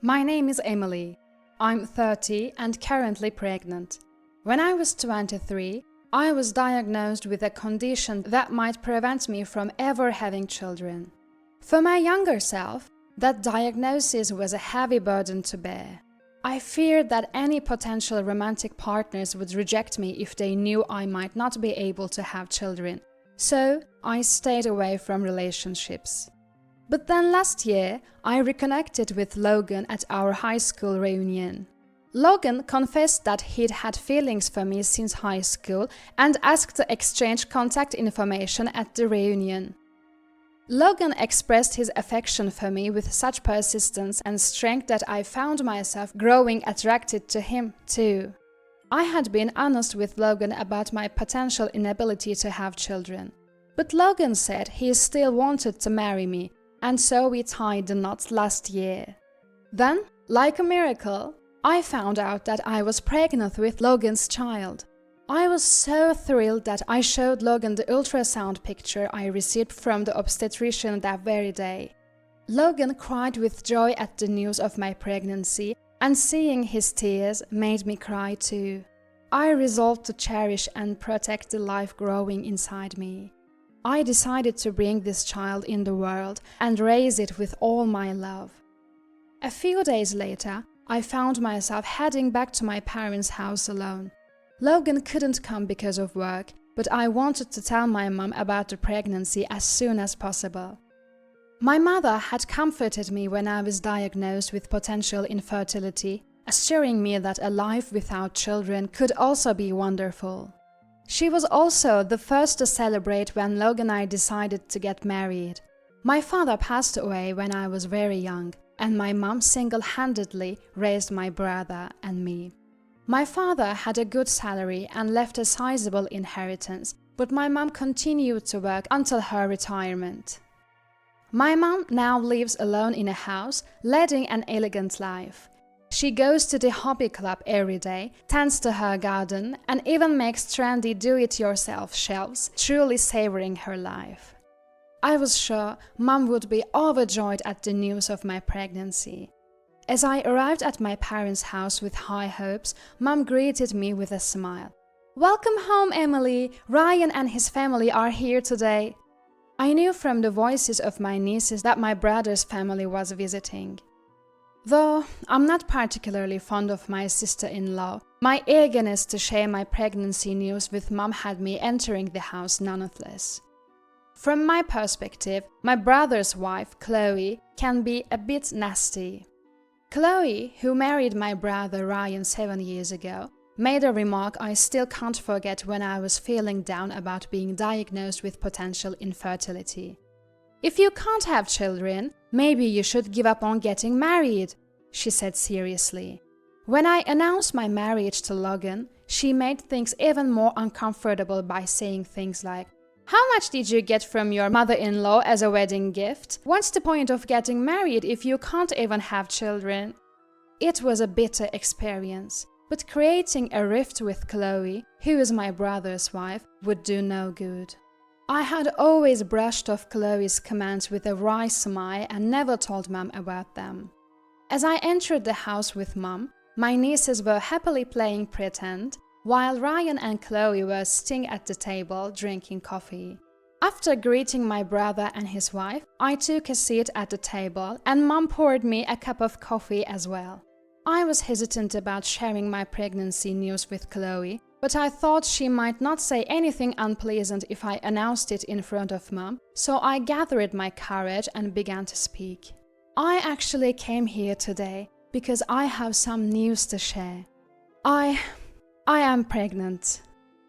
My name is Emily. I'm 30 and currently pregnant. When I was 23, I was diagnosed with a condition that might prevent me from ever having children. For my younger self, that diagnosis was a heavy burden to bear. I feared that any potential romantic partners would reject me if they knew I might not be able to have children, so I stayed away from relationships. But then last year, I reconnected with Logan at our high school reunion. Logan confessed that he'd had feelings for me since high school and asked to exchange contact information at the reunion. Logan expressed his affection for me with such persistence and strength that I found myself growing attracted to him too. I had been honest with Logan about my potential inability to have children, but Logan said he still wanted to marry me, and so we tied the knot last year. Then, like a miracle, I found out that I was pregnant with Logan's child. I was so thrilled that I showed Logan the ultrasound picture I received from the obstetrician that very day. Logan cried with joy at the news of my pregnancy, and seeing his tears made me cry too. I resolved to cherish and protect the life growing inside me. I decided to bring this child in the world and raise it with all my love. A few days later, I found myself heading back to my parents' house alone. Logan couldn't come because of work, but I wanted to tell my mom about the pregnancy as soon as possible. My mother had comforted me when I was diagnosed with potential infertility, assuring me that a life without children could also be wonderful. She was also the first to celebrate when Logan and I decided to get married. My father passed away when I was very young, and my mom single-handedly raised my brother and me. My father had a good salary and left a sizable inheritance, but my mom continued to work until her retirement. My mom now lives alone in a house, leading an elegant life. She goes to the hobby club every day, tends to her garden, and even makes trendy do-it-yourself shelves, truly savoring her life. I was sure Mom would be overjoyed at the news of my pregnancy. As I arrived at my parents' house with high hopes, Mom greeted me with a smile. "Welcome home, Emily! Ryan and his family are here today." I knew from the voices of my nieces that my brother's family was visiting. Though I'm not particularly fond of my sister-in-law, my eagerness to share my pregnancy news with Mom had me entering the house nonetheless. From my perspective, my brother's wife, Chloe, can be a bit nasty. Chloe, who married my brother Ryan 7 years ago, made a remark I still can't forget when I was feeling down about being diagnosed with potential infertility. "If you can't have children, maybe you should give up on getting married," she said seriously. When I announced my marriage to Logan, she made things even more uncomfortable by saying things like, "How much did you get from your mother-in-law as a wedding gift? What's the point of getting married if you can't even have children?" It was a bitter experience, but creating a rift with Chloe, who is my brother's wife, would do no good. I had always brushed off Chloe's comments with a wry smile and never told Mom about them. As I entered the house with Mom, my nieces were happily playing pretend, while Ryan and Chloe were sitting at the table drinking coffee. After greeting my brother and his wife, I took a seat at the table and Mom poured me a cup of coffee as well. I was hesitant about sharing my pregnancy news with Chloe, but I thought she might not say anything unpleasant if I announced it in front of Mom, so I gathered my courage and began to speak. "I actually came here today because I have some news to share. I am pregnant."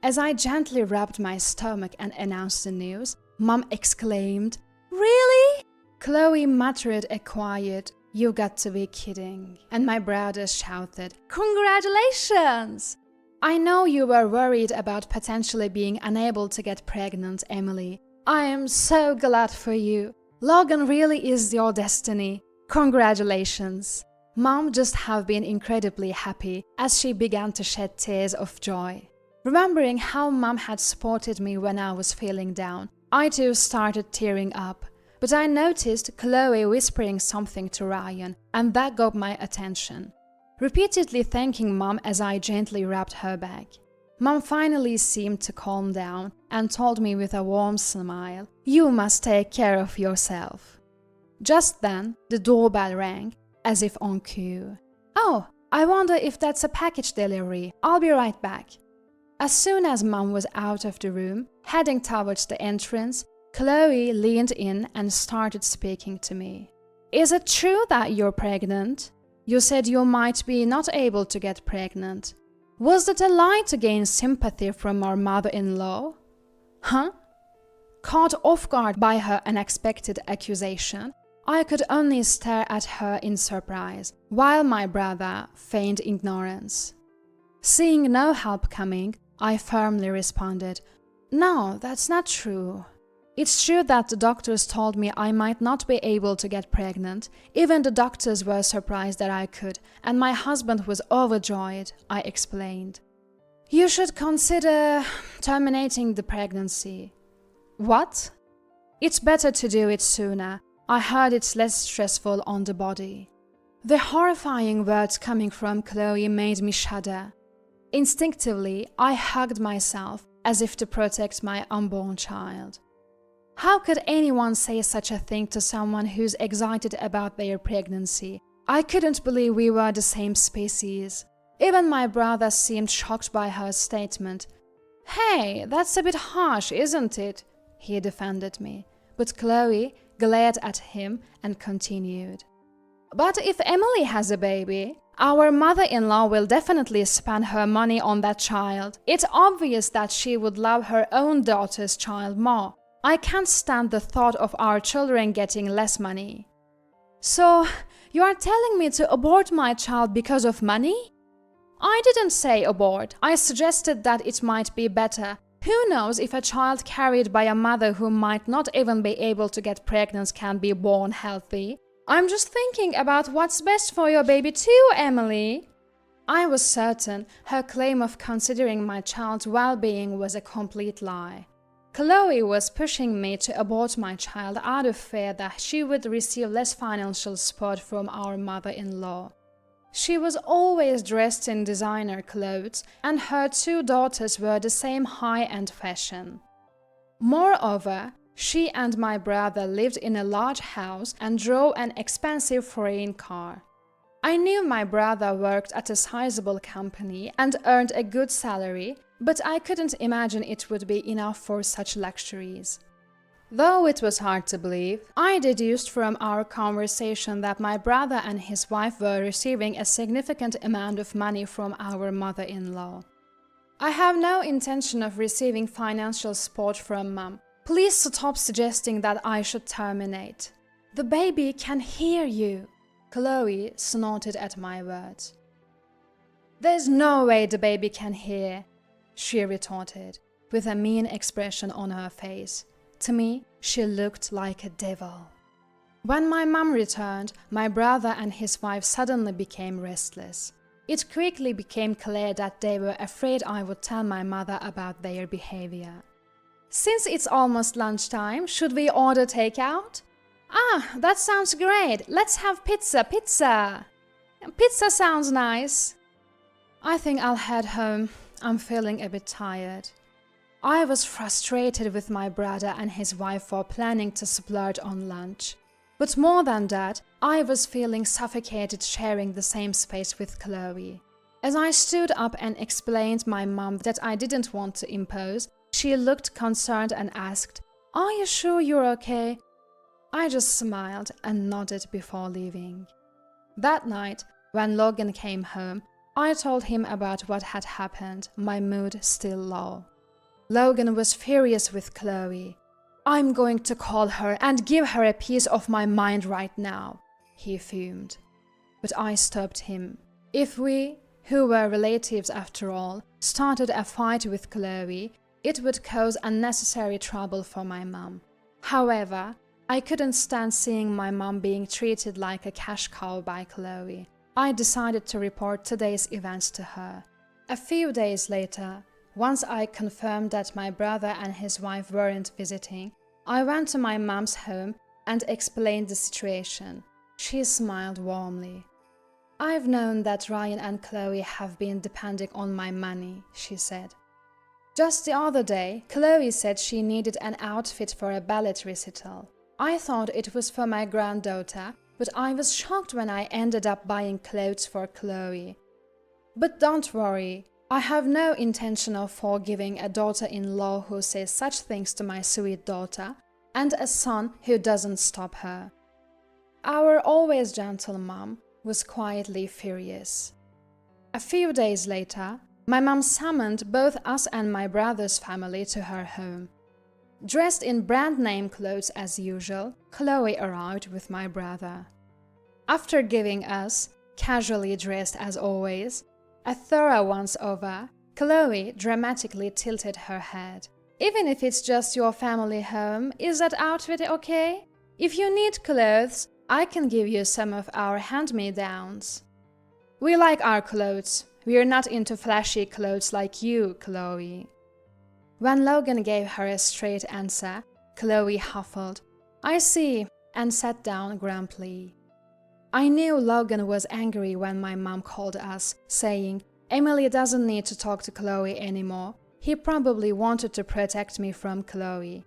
As I gently rubbed my stomach and announced the news, Mom exclaimed, "Really?" Chloe muttered a quiet, "You got to be kidding," and my brother shouted, "Congratulations!" "I know you were worried about potentially being unable to get pregnant, Emily. I am so glad for you. Logan really is your destiny. Congratulations." Mom just have been incredibly happy as she began to shed tears of joy. Remembering how Mom had supported me when I was feeling down, I too started tearing up. but I noticed Chloe whispering something to Ryan, and that got my attention. Repeatedly thanking Mom as I gently rubbed her back. Mom finally seemed to calm down and told me with a warm smile, "You must take care of yourself." Just then, the doorbell rang, as if on cue. "Oh, I wonder if that's a package delivery. I'll be right back." As soon as Mom was out of the room, heading towards the entrance, Chloe leaned in and started speaking to me. "Is it true that you're pregnant? You said you might be not able to get pregnant. Was that a lie to gain sympathy from our mother-in-law?" Huh? Caught off guard by her unexpected accusation, I could only stare at her in surprise, while my brother feigned ignorance. Seeing no help coming, I firmly responded, "No, that's not true. It's true that the doctors told me I might not be able to get pregnant. Even the doctors were surprised that I could, and my husband was overjoyed," I explained. "You should consider terminating the pregnancy." "What?" "It's better to do it sooner. I heard it's less stressful on the body." The horrifying words coming from Chloe made me shudder. Instinctively, I hugged myself as if to protect my unborn child. How could anyone say such a thing to someone who's excited about their pregnancy? I couldn't believe we were the same species. Even my brother seemed shocked by her statement. "Hey, that's a bit harsh, isn't it?" he defended me. But Chloe glared at him and continued. "But if Emily has a baby, our mother-in-law will definitely spend her money on that child. It's obvious that she would love her own daughter's child more. I can't stand the thought of our children getting less money." "So, you are telling me to abort my child because of money?" "I didn't say abort. I suggested that it might be better. Who knows if a child carried by a mother who might not even be able to get pregnant can be born healthy. I'm just thinking about what's best for your baby too, Emily." I was certain her claim of considering my child's well-being was a complete lie. Chloe was pushing me to abort my child out of fear that she would receive less financial support from our mother-in-law. She was always dressed in designer clothes, and her two daughters were the same high-end fashion. Moreover, she and my brother lived in a large house and drove an expensive foreign car. I knew my brother worked at a sizable company and earned a good salary, but I couldn't imagine it would be enough for such luxuries. Though it was hard to believe, I deduced from our conversation that my brother and his wife were receiving a significant amount of money from our mother-in-law. "I have no intention of receiving financial support from Mom. Please stop suggesting that I should terminate." "The baby can hear you," Chloe snorted at my words. "There's no way the baby can hear," she retorted, with a mean expression on her face. To me, she looked like a devil. When my mom returned, my brother and his wife suddenly became restless. It quickly became clear that they were afraid I would tell my mother about their behavior. "Since it's almost lunchtime, should we order takeout?" "Ah, that sounds great. Let's have pizza. Pizza sounds nice." "I think I'll head home. I'm feeling a bit tired." I was frustrated with my brother and his wife for planning to splurge on lunch. But more than that, I was feeling suffocated sharing the same space with Chloe. As I stood up and explained my mom that I didn't want to impose, she looked concerned and asked, "Are you sure you're okay?" I just smiled and nodded before leaving. That night, when Logan came home, I told him about what had happened, my mood still low. Logan was furious with Chloe. "I'm going to call her and give her a piece of my mind right now," he fumed. But I stopped him. If we, who were relatives after all, started a fight with Chloe, it would cause unnecessary trouble for my mom. However, I couldn't stand seeing my mom being treated like a cash cow by Chloe. I decided to report today's events to her. A few days later, once I confirmed that my brother and his wife weren't visiting, I went to my mom's home and explained the situation. She smiled warmly. "I've known that Ryan and Chloe have been depending on my money," she said. "Just the other day, Chloe said she needed an outfit for a ballet recital. I thought it was for my granddaughter, but I was shocked when I ended up buying clothes for Chloe. But don't worry, I have no intention of forgiving a daughter-in-law who says such things to my sweet daughter, and a son who doesn't stop her." Our always gentle mom was quietly furious. A few days later, my mom summoned both us and my brother's family to her home. Dressed in brand-name clothes as usual, Chloe arrived with my brother. After giving us, casually dressed as always, a thorough once-over, Chloe dramatically tilted her head. "Even if it's just your family home, is that outfit okay? If you need clothes, I can give you some of our hand-me-downs." "We like our clothes. We're not into flashy clothes like you, Chloe." When Logan gave her a straight answer, Chloe huffled, "I see," and sat down grumpily. I knew Logan was angry when my mom called us, saying, "Emily doesn't need to talk to Chloe anymore. He probably wanted to protect me from Chloe."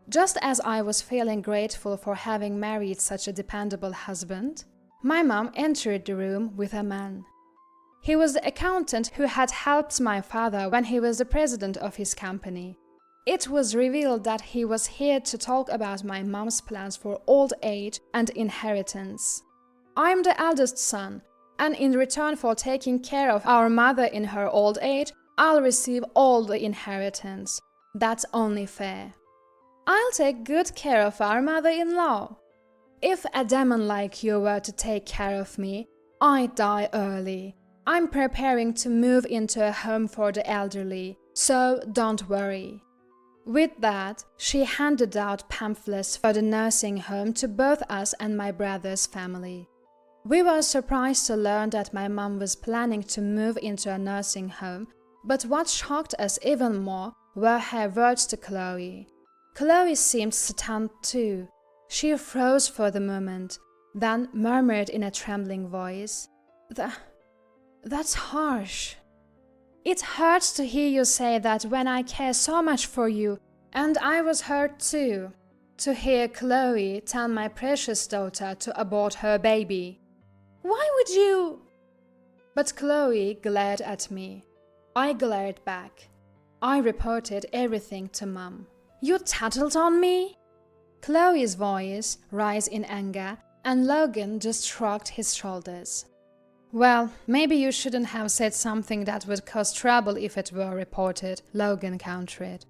Just as I was feeling grateful for having married such a dependable husband, my mom entered the room with a man. He was the accountant who had helped my father when he was the president of his company. It was revealed that he was here to talk about my mom's plans for old age and inheritance. "I'm the eldest son, and in return for taking care of our mother in her old age, I'll receive all the inheritance. That's only fair. I'll take good care of our mother-in-law. If a demon like you were to take care of me, I'd die early. I'm preparing to move into a home for the elderly, so don't worry." With that, she handed out pamphlets for the nursing home to both us and my brother's family. We were surprised to learn that my mom was planning to move into a nursing home, but what shocked us even more were her words to Chloe. Chloe seemed stunned too. She froze for the moment, then murmured in a trembling voice, That's harsh. It hurts to hear you say that when I care so much for you, and I was hurt too, to hear Chloe tell my precious daughter to abort her baby. Why would you?" But Chloe glared at me. I glared back. I reported everything to Mom. "You tattled on me?" Chloe's voice rose in anger, and Logan just shrugged his shoulders. "Well, maybe you shouldn't have said something that would cause trouble if it were reported," Logan countered.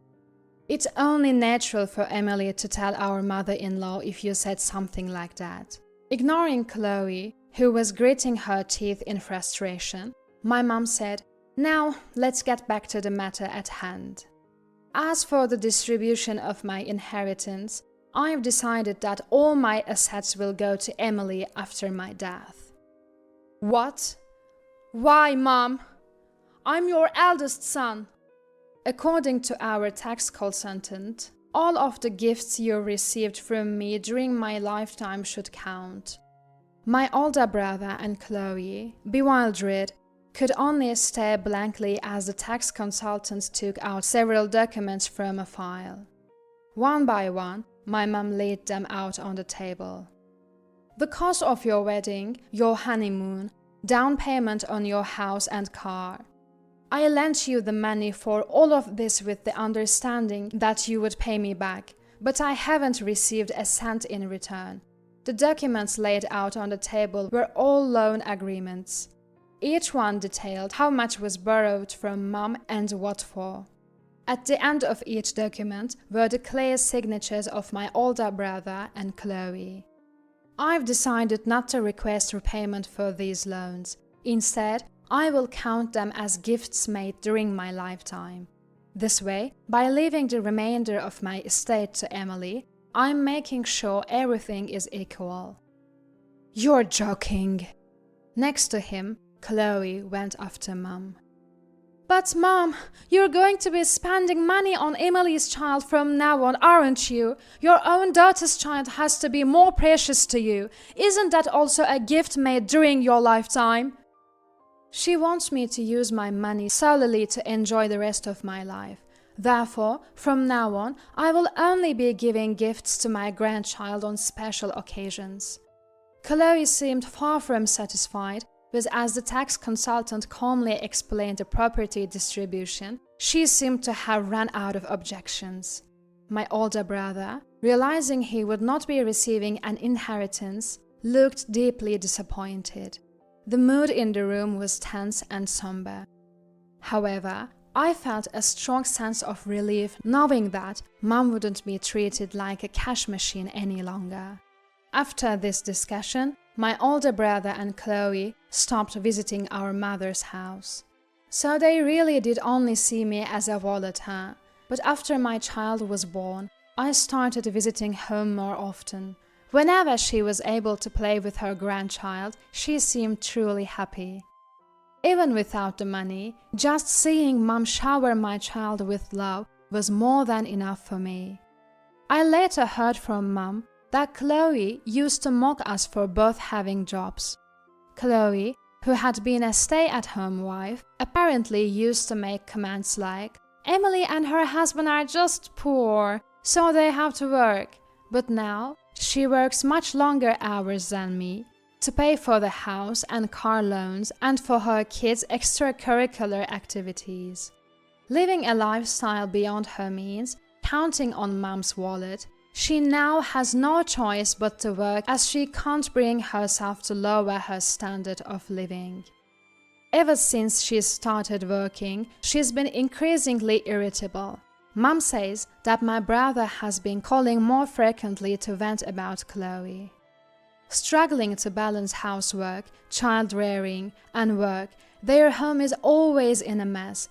"It's only natural for Emily to tell our mother-in-law if you said something like that." Ignoring Chloe, who was gritting her teeth in frustration, my mom said, "Now, let's get back to the matter at hand. As for the distribution of my inheritance, I've decided that all my assets will go to Emily after my death." "What? Why, Mom? I'm your eldest son." "According to our tax consultant, all of the gifts you received from me during my lifetime should count." My older brother and Chloe, bewildered, could only stare blankly as the tax consultant took out several documents from a file. One by one, my mom laid them out on the table. "The cost of your wedding, your honeymoon, down payment on your house and car. I lent you the money for all of this with the understanding that you would pay me back, but I haven't received a cent in return." The documents laid out on the table were all loan agreements. Each one detailed how much was borrowed from Mom and what for. At the end of each document were the clear signatures of my older brother and Chloe. I've decided not to request repayment for these loans. Instead, I will count them as gifts made during my lifetime. This way, by leaving the remainder of my estate to Emily, I'm making sure everything is equal. "You're joking." Next to him, Chloe went after Mom. But Mom, you're going to be spending money on Emily's child from now on, aren't you? Your own daughter's child has to be more precious to you. Isn't that also a gift made during your lifetime? She wants me to use my money solely to enjoy the rest of my life. Therefore, from now on, I will only be giving gifts to my grandchild on special occasions. Chloe seemed far from satisfied, but as the tax consultant calmly explained the property distribution, she seemed to have run out of objections. My older brother, realizing he would not be receiving an inheritance, looked deeply disappointed. The mood in the room was tense and somber. However, I felt a strong sense of relief knowing that Mom wouldn't be treated like a cash machine any longer. After this discussion, my older brother and Chloe stopped visiting our mother's house. So they really did only see me as a volatile. But after my child was born, I started visiting home more often. Whenever she was able to play with her grandchild, she seemed truly happy. Even without the money, just seeing Mom shower my child with love was more than enough for me. I later heard from Mom that Chloe used to mock us for both having jobs. Chloe, who had been a stay-at-home wife, apparently used to make comments like, "Emily and her husband are just poor, so they have to work." But now, she works much longer hours than me to pay for the house and car loans and for her kids' extracurricular activities. Living a lifestyle beyond her means, counting on Mom's wallet, she now has no choice but to work as she can't bring herself to lower her standard of living. Ever since she started working, she's been increasingly irritable. Mom says that my brother has been calling more frequently to vent about Chloe. Struggling to balance housework, child rearing, and work, their home is always in a mess,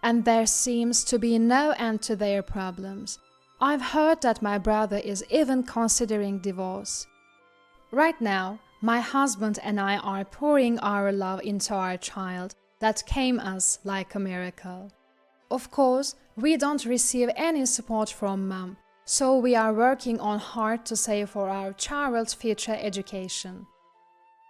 and there seems to be no end to their problems. I've heard that my brother is even considering divorce. Right now, my husband and I are pouring our love into our child that came us like a miracle. Of course, we don't receive any support from Mom, so we are working on hard to save for our child's future education.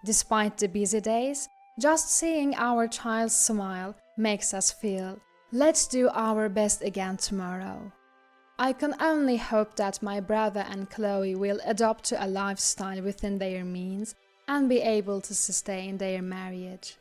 Despite the busy days, just seeing our child smile makes us feel, let's do our best again tomorrow. I can only hope that my brother and Chloe will adopt to a lifestyle within their means and be able to sustain their marriage.